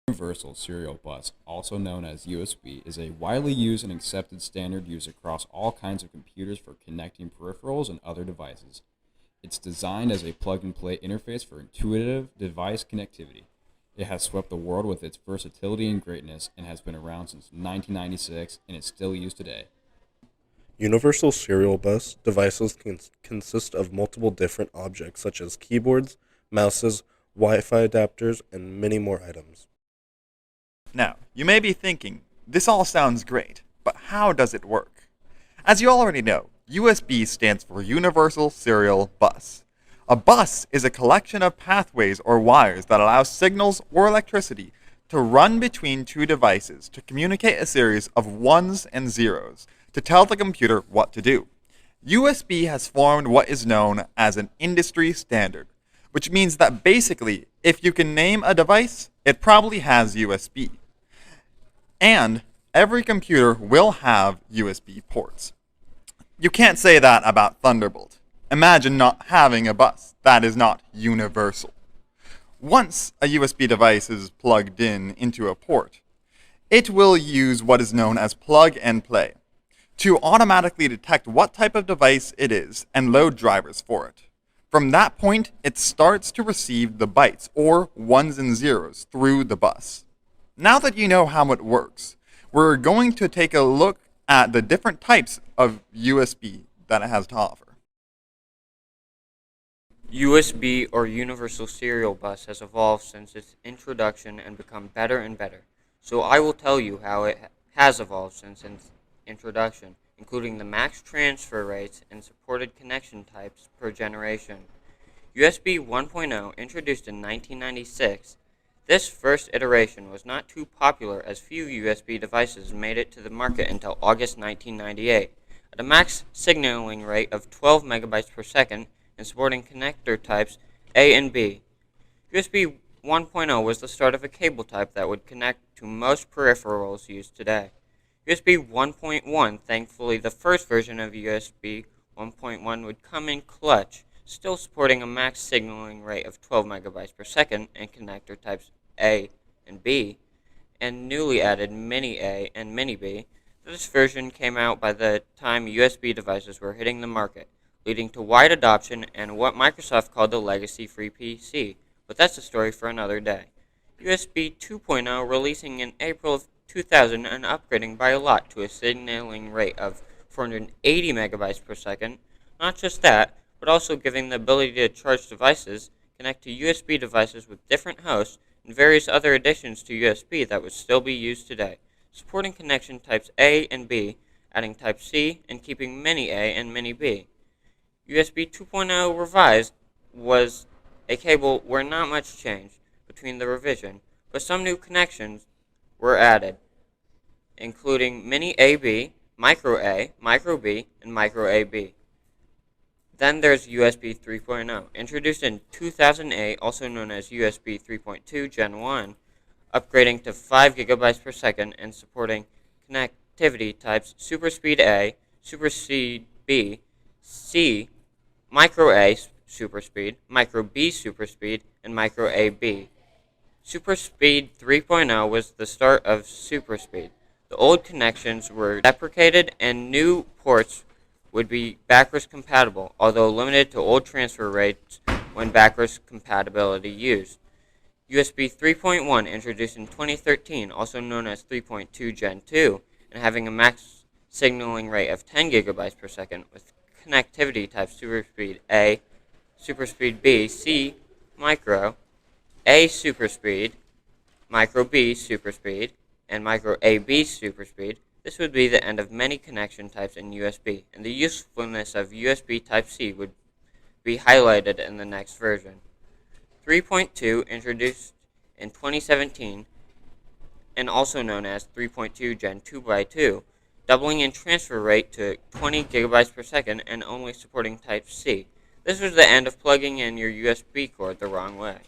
Universal Serial Bus, also known as USB, is a widely used and accepted standard used across all kinds of computers for connecting peripherals and other devices. It's designed as a plug-and-play interface for intuitive device connectivity. It has swept the world with its versatility and greatness and has been around since 1996 and is still used today. Universal Serial Bus devices can consist of multiple different objects such as keyboards, mouses, Wi-Fi adapters, and many more items. Now, you may be thinking, this all sounds great, but how does it work? As you already know, USB stands for Universal Serial Bus. A bus is a collection of pathways or wires that allow signals or electricity to run between two devices to communicate a series of ones and zeros to tell the computer what to do. USB has formed what is known as an industry standard, which means that basically, if you can name a device, it probably has USB. And every computer will have USB ports. You can't say that about Thunderbolt. Imagine not having a bus. That is not universal. Once a USB device is plugged into a port, it will use what is known as plug and play to automatically detect what type of device it is and load drivers for it. From that point, it starts to receive the bytes, or ones and zeros, through the bus. Now that you know how it works, we're going to take a look at the different types of USB that it has to offer. USB, or Universal Serial Bus, has evolved since its introduction and become better and better. So I will tell you how it has evolved since its introduction, including the max transfer rates and supported connection types per generation. USB 1.0, introduced in 1996, this first iteration was not too popular as few USB devices made it to the market until August 1998, at a max signaling rate of 12 megabytes per second and supporting connector types A and B. USB 1.0 was the start of a cable type that would connect to most peripherals used today. USB 1.1, thankfully the first version of USB 1.1 would come in clutch, still supporting a max signaling rate of 12 megabytes per second and connector types A and B, and newly added Mini A and Mini B. This version came out by the time USB devices were hitting the market, leading to wide adoption and what Microsoft called the legacy-free PC, but that's a story for another day. USB 2.0, releasing in April of 2000 and upgrading by a lot to a signaling rate of 480 megabytes per second. Not just that, but also giving the ability to charge devices, connect to USB devices with different hosts, and various other additions to USB that would still be used today, supporting connection types A and B, adding type C, and keeping Mini A and Mini B. USB 2.0 revised was a cable where not much changed between the revision, but some new connections were added, including Mini AB, Micro B, and Micro AB. Then there's USB 3.0, introduced in 2008, also known as USB 3.2 Gen 1, upgrading to 5 gigabytes per second and supporting connectivity types Super Speed A, Super Speed B, C, Micro A Super Speed, Micro B Super Speed, and Micro AB. Super Speed 3.0 was the start of Super Speed. The old connections were deprecated and new ports would be backwards compatible, although limited to old transfer rates when backwards compatibility used. USB 3.1, introduced in 2013, also known as 3.2 Gen 2, and having a max signaling rate of 10 gigabytes per second with connectivity types Super Speed A, Super Speed B, C, Micro, A Super Speed, Micro B Super Speed, and Micro AB Super Speed. This would be the end of many connection types in USB, and the usefulness of USB Type-C would be highlighted in the next version. 3.2, introduced in 2017, and also known as 3.2 Gen 2x2, doubling in transfer rate to 20 gigabytes per second and only supporting Type-C. This was the end of plugging in your USB cord the wrong way.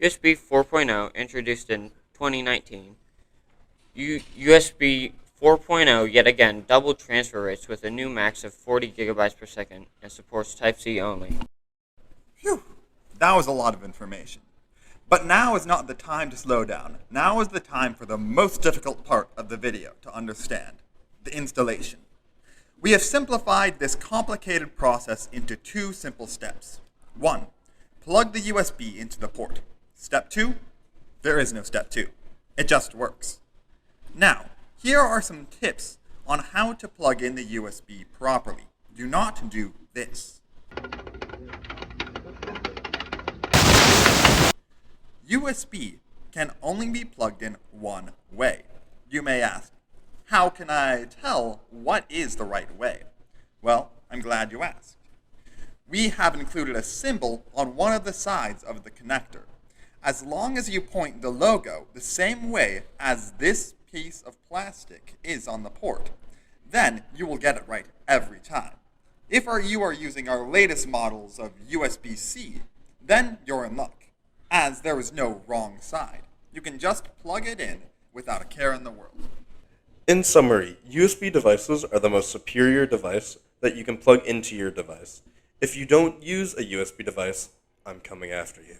USB 4.0, introduced in 2019. USB 4.0 yet again doubled transfer rates with a new max of 40 gigabytes per second and supports Type-C only. Phew, that was a lot of information. But now is not the time to slow down. Now is the time for the most difficult part of the video to understand, the installation. We have simplified this complicated process into 2 simple steps. 1. Plug the USB into the port. Step 2. There is no step 2. It just works. Now, here are some tips on how to plug in the USB properly. Do not do this. USB can only be plugged in one way. You may ask, how can I tell what is the right way? Well, I'm glad you asked. We have included a symbol on one of the sides of the connector. As long as you point the logo the same way as this piece of plastic is on the port, then you will get it right every time. If you are using our latest models of USB-C, then you're in luck, as there is no wrong side. You can just plug it in without a care in the world. In summary, USB devices are the most superior device that you can plug into your device. If you don't use a USB device, I'm coming after you.